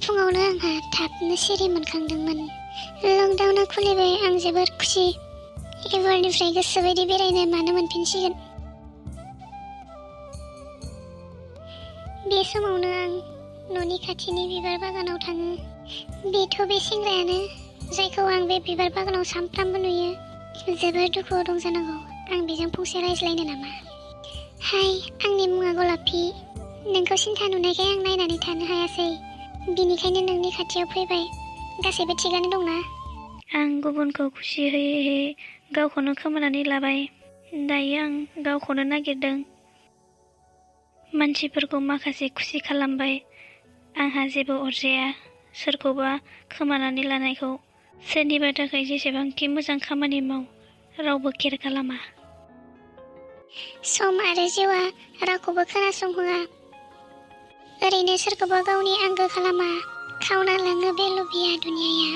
फुङावनो आंहा थाबनो सिरि मोनखांदोंमोन। लकडाउना खुलिबाय, आं जोबोर खुसि। एबारनिफ्राय गोसोबायदि बेरायनो मानो मोनफिनसिगोन। बे समावनो आं न'नि खाथिनि बिबार बागानाव थाङो। बेथ' बे सेंग्रायानो जायखौ आं बे बिबार बागानाव सानफ्रामबो नुयो। जोबोर दुखुआव दं जानांगौ। आं बेजों फंसे रायज्लायनो नामा? हाय, आंनि मुङा गलापी। नोंखौ सिन्था नुनायखाय आं नायनानै थानो हायासै, बिनिखायनो नोंनि खाथियाव फैबाय। गासैबो थिगानो दंना? आं गुबुनखौ खुसि होयै होयै गावखौनो खोमानानै लाबाय। दायो आं गावखौनो नागिरदों। मानसिफोरखौ माखासे खुसि खालामबाय। आंहा जेबो अरजाया सोरखौबा खोमानानै लानायखौ। सोरनिबा थाखाय जेसेबांखि मोजां खामानि माव, रावबो केयार खालामा। सम आरो जिउआ रावखौबो खोनासंहोआ। ओरैनो सोरखौबा गावनि आंगो खालामा। खावना लाङो बे लबिया दुनियाया।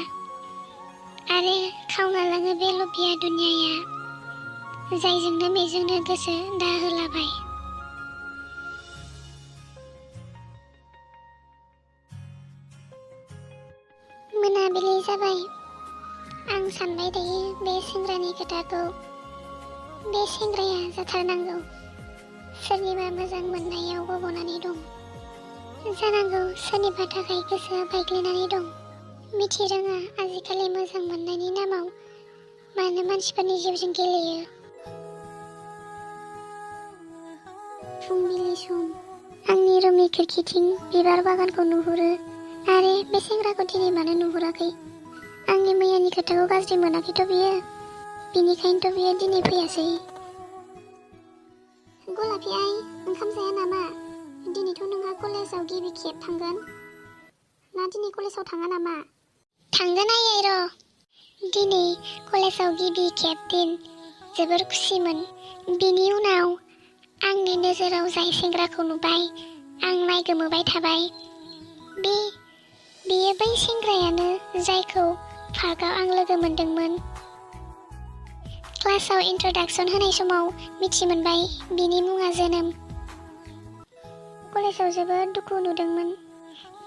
आरो खावना लाङो बे लबिया दुनियाया। जायजोंनो मेजोंनो गोसो दाहोलाबाय। मोनाबिलि जाबाय। आं सानबाय थायो बे सेंग्रानि खोथाखौ। बे सेंग्राया जाथारनांगौ सोरनिबा मोजां मोननायाव गब'नानै दं। जानांगौ सोरनिबा थाखाय गोसोआ बायग्लिनानै दं। मिथिरोङा आजिखालि मोजां मोननायनि नामाव मानो मानसिफोरनि जिउजों गेलेयो। फुंबिलि सम। आंनि रुमनि खिरखिथिं बिबार बागानखौ नुहुरो। आरे बे सेंग्राखौ दिनै मानो नुहुराखै? आंनि मैयानि खोथाखौ गाज्रि मोनाखैथ' बियो? बिनिखायनोथ' बियो दिनै फैयासै। गलापी आइ, ओंखाम जाया नामा? दिनैथ' नोंहा कलेजाव गिबि खेब थांगोन ना? दिनै कलेजाव थाङा नामा? थांगोन आयै र'। दिनै कलेजाव गिबि खेब दिन। जोबोर खुसिमोन। बिनि उनाव आंनि नोजोराव जाय सेंग्राखौ नुबाय, आं नायगोमोबाय थाबाय। बेयो बै सेंग्रायानो जायखौ पार्कआव आं लोगो मोनदोंमोन। क्लासाव इन्ट्र'डाक्सन होनाय समाव मिथि मोनबाय बिनि मुङा जोनोम। कलेजाव जोबोद दुखु नुदोंमोन।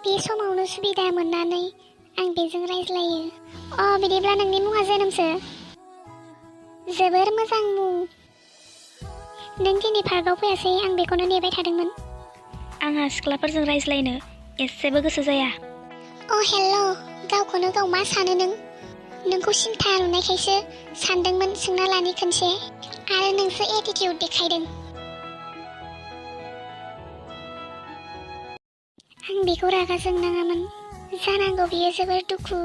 बे समावनो सुबिदा मोननानै आं बेजों रायज्लायो। बिदिब्ला नोंनि मुङा जोनोमसो? जोबोर मोजां मुं। नों दिनै पार्कआव फैयासै, आं बेखौनो नेबाय थादोंमोन। आंहा सिख्लाफोरजों रायज्लायनो एसेबो गोसो जाया। हेल', गावखौनो गाव मा सानो नों? नोंखौ सिन्था नुनायखायसो सानदोंमोन सोंना लानि खनसे, आरो नोंसो एटिटिउड देखायदों। आं बेखौ रागा जोंनाङामोन। जानांगौ बियो जोबोर दुखु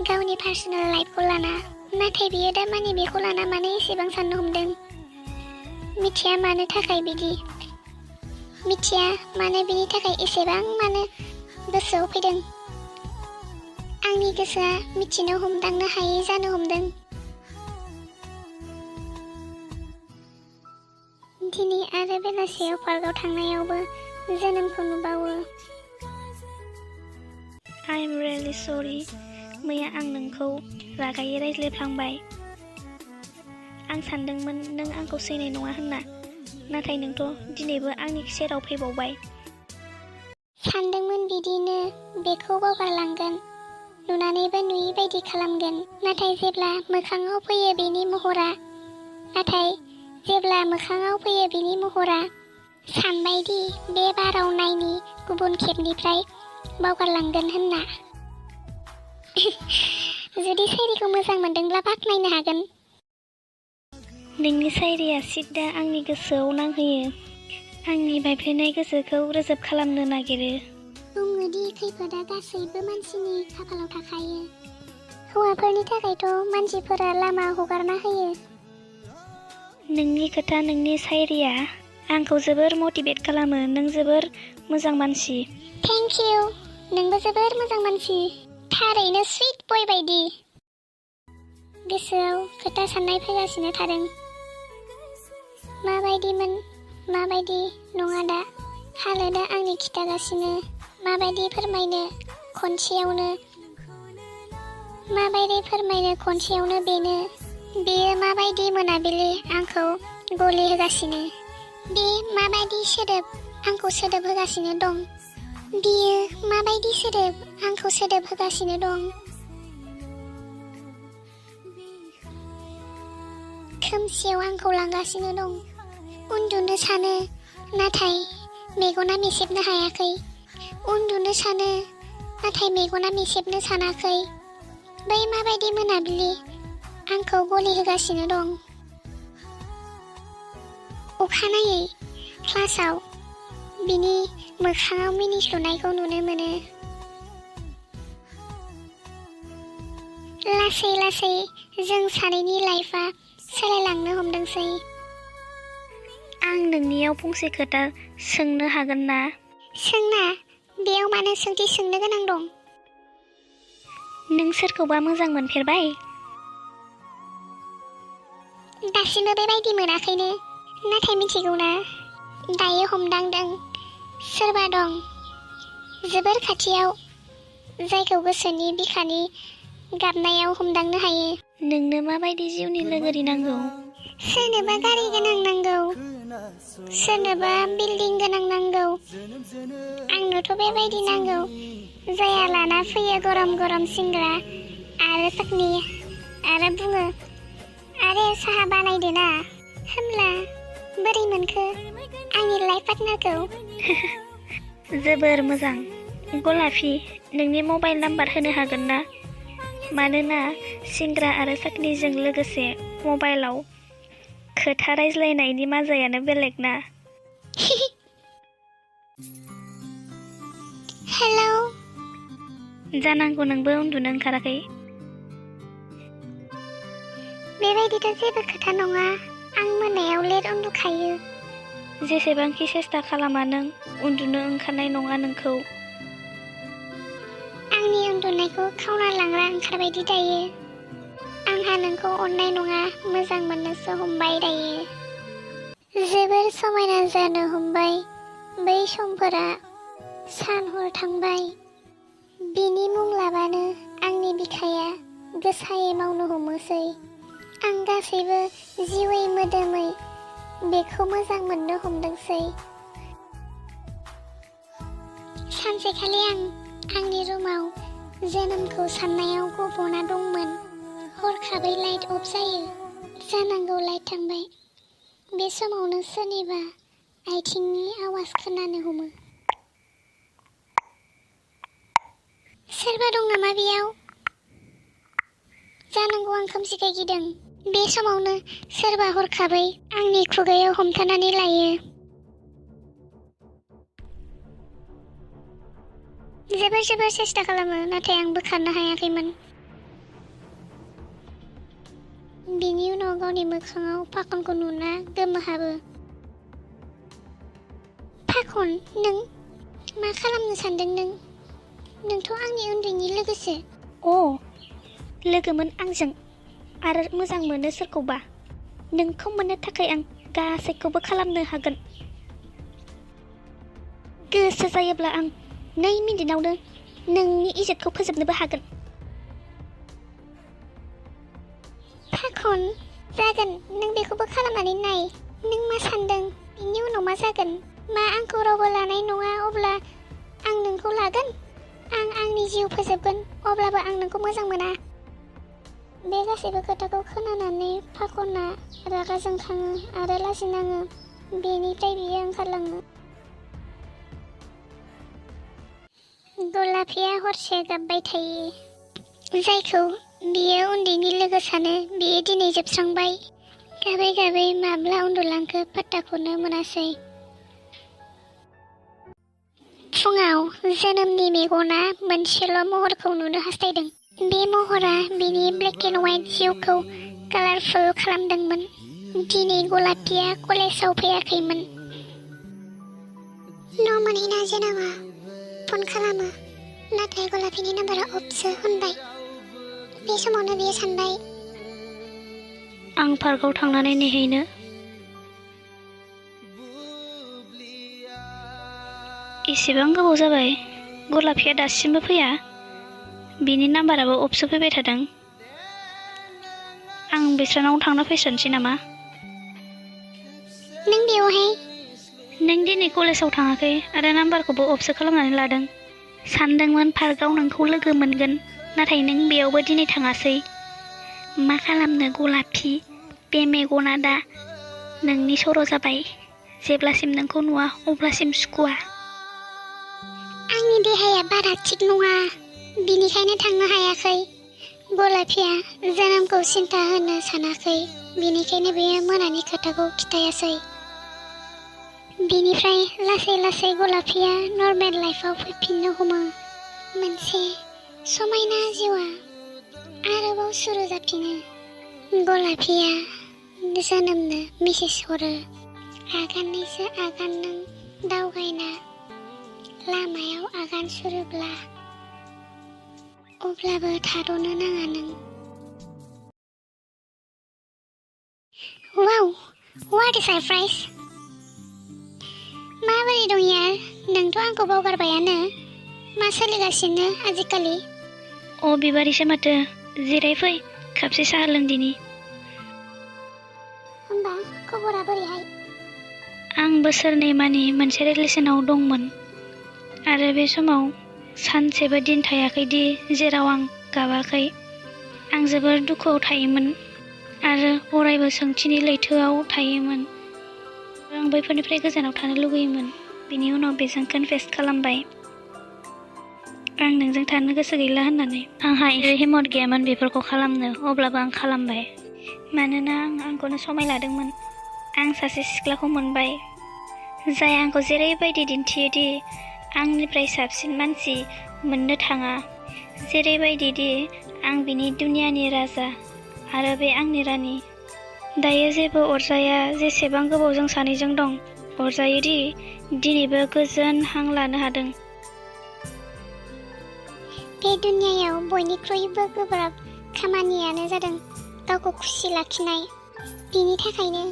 गावनि पार्सनेल लाइफखौ लाना। नाथाय बियो दा माने बेखौ लाना मानो एसेबां साननो हमदों? मिथिया मानो थाखाय बिदि। मिथिया मानो बिनि थाखाय एसेबां मानो गोसोआव फैदों। आंनि गोसोआ मिथिनो हमदांनो हायै जानो हमदों। दिनै आरो बेलासियाव पार्कआव थांनायावबो जोनोमखौ नुबावो। आइ एम रियेलि सरि। मैया आं नोंखौ रागायै रायज्लायफ्लांबाय। आं सानदोंमोन नों आंखौ सैनाय नङा होनना, नाथाय नोंथ' दिनैबो आंनि सेराव फैबावबाय। सानदोंमोन बिदिनो बेखौ बावगारलांगोन, नुनानैबो नुयि बायदि खालामगोन। नाथाय जेब्ला मोखाङाव फैयो बेनि महरा सानबायदि बे बाराव नायनि गुबुन खेबनिफ्राय बावगारलांगोन होनना। जुदि सायरिखौ मोजां मोनदोंब्ला बाख्नायनो हागोन। नोंनि सायरिया सिद्दा आंनि गोसोआव नांहोयो। आंनि बायफ्लेनाय गोसोखौ रोजोब खालामनो नागिरो। बुङोदि खैफोदा गासैबो मानसिनि खाफालाव थाखायो। हौवाफोरनि थाखायथ' मानसिफोरा लामा हगारना होयो। नोंनि खोथा, नोंनि सायरिया आंखौ जोबोर मटिभेट खालामो। नों जोबोर मोजां मानसि। Thank you. नोंबो जोबोर मोजां मानसि। थारैनो सुइट बय बायदि। गोसोआव खोथा साननाय फैगासिनो थादों। माबायदिमोन, माबायदि नङा दा हालोदा आंनि खिथागासिनो। माबायदि फोरमायनो खनसेयावनो बेयो माबायदि मोनाबिलि आंखौ गलि होगासिनो। बे माबायदि सोदोब आंखौ सोदोब होगासिनो दं। बियो माबायदि सोदोब आंखौ सोदोब होगासिनो दं। खोमसियाव आंखौ लांगासिनो दं। उन्दुनो सानो नाथाय मेगना मेसेबनो हायाखै। उन्दुनो सानो नाथाय मेगना मेसेबनो सानाखै। बै माबायदि मोनाबिलि आंखौ गलि होगासिनो दं। अखानायै क्लासाव बिनि मोखाङाव मिनिस्लुनायखौ नुनो मोनो। लासै लासै जों सानैनि लाइफआ सोलायलांनो हमदोंसै। आं नोंनियाव फंसे खोथा सोंनो हागोन ना? सोंना, बेयाव मानो सोंथि सोंनो गोनां दं? नों सोरखौबा मोजां मोनफेरबाय? दासिमबो बेबायदि मोनाखैनो, नाथाय मिथिगौना, दायो हमदांदों सोरबा दं जोबोर खाथियाव, जायखौ गोसोनि बिखानि गाबनायाव हमदांनो हायो। नोंनो माबायदि जिउनि लोगोरि नांगौ? सोरनोबा गारि गोनां नांगौ, सोरनोबा बिल्डिं गोनां नांगौ। आंनोथ' बेबायदि नांगौ जाया लाना फैयो गरम गरम सिंग्रा आरो चाटनि आरो बुङो, आरो साहा बानायदो ना। होमब्ला बोरै मोनखो आंनि लाइफ पार्टनारखौ? जोबोर मोजां। गलाफि, नोंनि मबाइल नाम्बार होनो हागोन ना? मानोना सिंग्रा आरो चाटनिजों लोगोसे मबाइलाव खोथा रायज्लायनायनि माजायानो बेलेग ना। हेलौ। जानांगौ नोंबो उन्दुनो ओंखाराखै। बेबायदिथ' जेबो खोथा नङा, आं मोनायाव लेट उन्दुखायो। जेसेबांखि सेस्था खालामा नों उन्दुनो ओंखारनाय नङा नोंखौ। आंनि उन्दुनायखौ खावना लांग्रा ओंखारबायदि दायो। आंहा नोंखौ अननाय नङा, मोजां मोननोसो हमबाय दायो। जोबोर समायना जानो हमबाय बै समफोरा। सान हर थांबाय। बिनि मुं लाबानो आंनि बिखाया गोसायै मावनो हमोसै। आं गासैबो जिउयै मोदोमै बेखौ मोजां मोननो हमदोंसै। सानसेखालि आं आंनि रुमाव जोनोमखौ साननायाव गब'ना दंमोन। हरखाबै लाइट अफ जायो। जानांगौ लाइट थांबाय। बे समावनो सोरनिबा आथिंनि आवाज खोनानो हमो। सोरबा दं नामा बेयाव? जानांगौ आं खोमसिखाय गिदों। बे समावनो सोरबा हरखाबै आंनि खुगायाव हमथानानै लायो। जोबोर सेस्था खालामो, नाथाय आं बोखारनो हायाखैमोन। बिनि उनाव गावनि मोखाङाव फाखनखौ नुना गोमोहाबो। फाखन, नों मा खालामनो सानदों नों? नोंथ' आंनि उन्दैनि लोगोसो। लोगोमोन आंजों आरो मोजां मोनो सोरखौबा। नोंखौ मोननो थाखाय आं गासैखौबो खालामनो हागोन। गोसो जायोब्ला आं 2 मिनिटावनो नोंनि इज्जतखौ फोजोबनोबो हागोन। फाखन, जागोन, नों बेखौबो खालामनानै नाय। नों मा सानदों बिनि उनाव मा जागोन? मा आंखौ रावबो लानाय नङा अब्ला आं नोंखौ लागोन? आं आंनि जिउ फोजोबगोन अब्लाबो आं नोंखौ मोजां मोना। बे गासैबो खोथाखौ खोनानानै फाखना रागा जोंखाङो आरो लाजिनाङो। बेनिफ्राय बियो ओंखारलाङो। गलाफिया हरसे गाबबाय थायो। जायखौ बियो उन्दैनि लोगो सानो बियो दिनै जोबस्रांबाय। गाबै गाबै माब्ला उन्दुलांखो पात्ताखौनो मोनासै। फुङाव जोनोमनि मेगना मोनसेल' महरखौ नुनो हास्थायदों। बे महरा बिनि ब्लेक एन्ड व्हाइट जिउखौ कालारफुल खालामदोंमोन। दिनै गलाफिया कलेजाव फैयाखैमोन। न' मोनहैना जोनोमा फन खालामो, नाथाय गलाफिनि नाम्बारा अफसो होनबाय। बे समावनो बियो सानबाय, आं पार्कआव थांनानै नेहैनो। एसेबां गोबाव जाबाय, गलाफिया दासिमबो फैया। बिनि नाम्बाराबो अफसो फैबाय थादों। आं बिस्रानाव थांना फैस्रानोसै नामा? नों बेवहाय? नों दिनै कलेजाव थाङाखै आरो नाम्बारखौबो अफसो खालामनानै लादों। सानदोंमोन पार्कआव नोंखौ लोगो मोनगोन, नाथाय नों बेयावबो दिनै थाङासै। मा खालामनो गलाफि, बे मेगना दा नोंनि सर' जाबाय। जेब्लासिम नोंखौ नुवा अब्लासिम सुखुवा। आंनि देहाया बारा थिग नङा, बिनिखायनो थांनो हायाखै। गलाफिया जोनोमखौ सिन्था होनो सानाखै, बिनिखायनो बेयो मोनानि खोथाखौ खिथायासै। बिनिफ्राय लासै लासै गलाफिया नर्मेल लाइफआव फैफिननो हमो। मोनसे समायना जिउआ आरोबाव सुरु जाफिनो। गलाफिया जोनोमनो मेसेज हरो। आगाननैसो आगान नों दावगायना लामायाव आगान सुरोब्ला अब्लाबो थाद'नो नाङा नों। वाव, व्हाट ए सरप्राइज! माबोरै दं यार? नोंथ' आंखौ बावगारबायानो। मा सोलिगासिनो आजिखालि? अ बिबारिसो माथो। जिरायफै, कापसे साहा लोंदिनि। होमबा खबरा बोरैहाय? आं बोसोरनै मानि मोनसे रिलेसनाव दंमोन आरो बे समाव सानसेबो दिन थायाखैदि जेराव आं गाबाखै। आं जोबोर दुखुआव थायोमोन आरो अरायबो सोंथिनि लैथोआव थायोमोन। आं बैफोरनिफ्राय गोजानाव थानो लुगैयोमोन। बिनि उनाव बेजों कनफेस खालामबाय आं नोंजों थानो गोसो गैला होननानै। आंहा एसे हिम्मत गैयामोन बेफोरखौ खालामनो, अब्लाबो आं खालामबाय। मानोना आं आंखौनो समाय लादोंमोन। आं सासे सिख्लाखौ मोनबाय जाय आंखौ जेरैबायदि दिन्थियोदि आंनिफ्राय साबसिन मानसि मोननो थाङा, जेरैबायदि दि आं बिनि दुनियानि राजा आरो बे आंनि रानि। दायो जेबो अरजाया जेसेबां गोबावजों सानैजों दं। अरजायोदि दिनैबो गोजोन हां लानो हादों। बे दुनियायाव बयनिख्रुइबो गोब्राब खामानियानो जादों गावखौ खुसि लाखिनाय। बिनि थाखायनो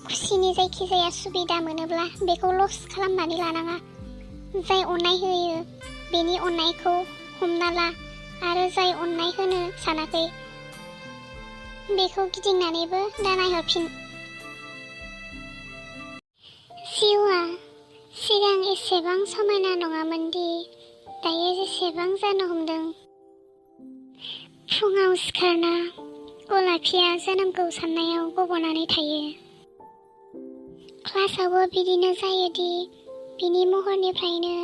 खुसिनि जायखिजाया सुबिदा मोनोब्ला बेखौ लस खालामनानै लानाङा। जाय अननाय होयो बेनि अननायखौ हमना ला आरो जाय अननाय होनो सानाखै बेखौ गिदिंनानैबो दानायहरफिन। जिउआ सिगां एसेबां समायना नङामोनदि दायो जेसेबां जानो हमदों। फुङाव सिखारना गलाफिया जोनोमखौ साननायाव गब'नानै थायो। क्लासावबो बिदिनो जायोदि बिनि महरनिफ्रायनो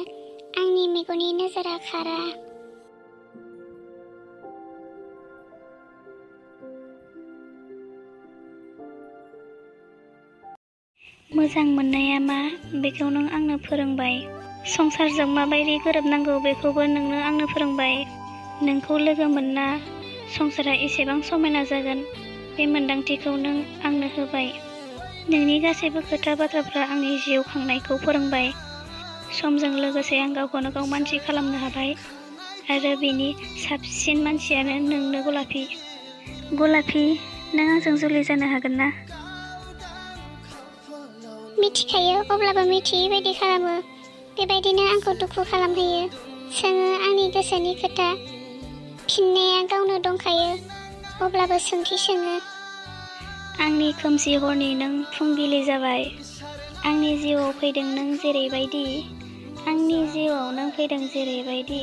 आंनि मेगननि नोजोरा खारा। मोजां मोननाया मा बेखौ नों आंनो फोरोंबाय। संसारजों माबायदि गोरोबनांगौ बेखौबो नोंनो आंनो फोरोंबाय। नोंखौ लोगो मोनना संसारा एसेबां समायना जागोन बे मोन्दांथिखौ नों आंनो होबाय। नोंनि गासैबो खोथा बाथ्राफ्रा आंनि जिउ खांनायखौ फोरोंबाय। समजों लोगोसे आं गावखौनो गाव मानसि खालामनो हाबाय आरो बेनि साबसिन मानसियानो नोंनो गलाफि। गलाफि, नों आंजों जुलि जानो हागोन ना? मिथिखायो, अब्लाबो मिथियै बायदि खालामो। बेबायदिनो आंखौ दुखु खालामहोयो। सोङो आंनि गोसोनि खोथा। फिननाया गावनो दंखायो, अब्लाबो सोंथि सोङो। आंनि खोमसि हरनि नों फुंबिलि जाबाय। आंनि जिउआव फैदों नों जेरैबायदि, आंनि जिउआव नों फैदों जेरैबायदि,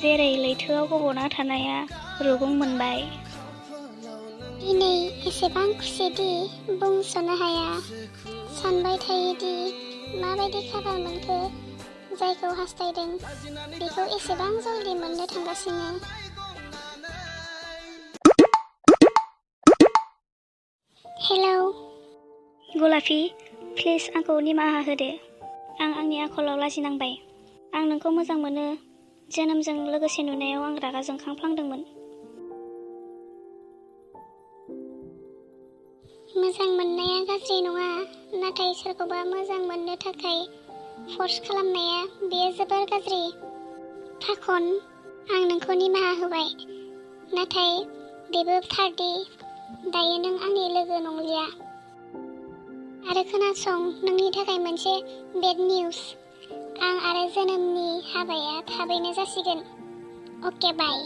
जेरै लैथोआव गब'ना थानाया रुगुं मोनबाय। दिनै एसेबां खुसिदि बुंस'नो हाया। सानबाय थायोदि माबायदि खाफाल मोनखो जायखौ हास्थायदों बेखौ एसेबां जल्दि मोननो थांगासिनो। हेलौ गलाफि, प्लिज आंखौ निमाहा होदो। आं आंनि आखलाव लाजिनांबाय। आं नोंखौ मोजां मोनो। जोनोमजों लोगोसे नुनायाव आं रागा जोंखांफ्लांदोंमोन। मोजां मोननाया गाज्रि नङा, नाथाय सोरखौबा मोजां मोननो थाखाय फर्स खालामनाया बेयो जोबोर गाज्रि। फाखन, आं नोंखौ निमाहा होबाय, नाथाय बेबो थारदि दायो नों आंनि लोगो नंलिया। आरो खोनासं, नोंनि थाखाय मोनसे बेड निउज। आं आरो जोनोमनि हाबाया थाबैनो जासिगोन। अके बाय।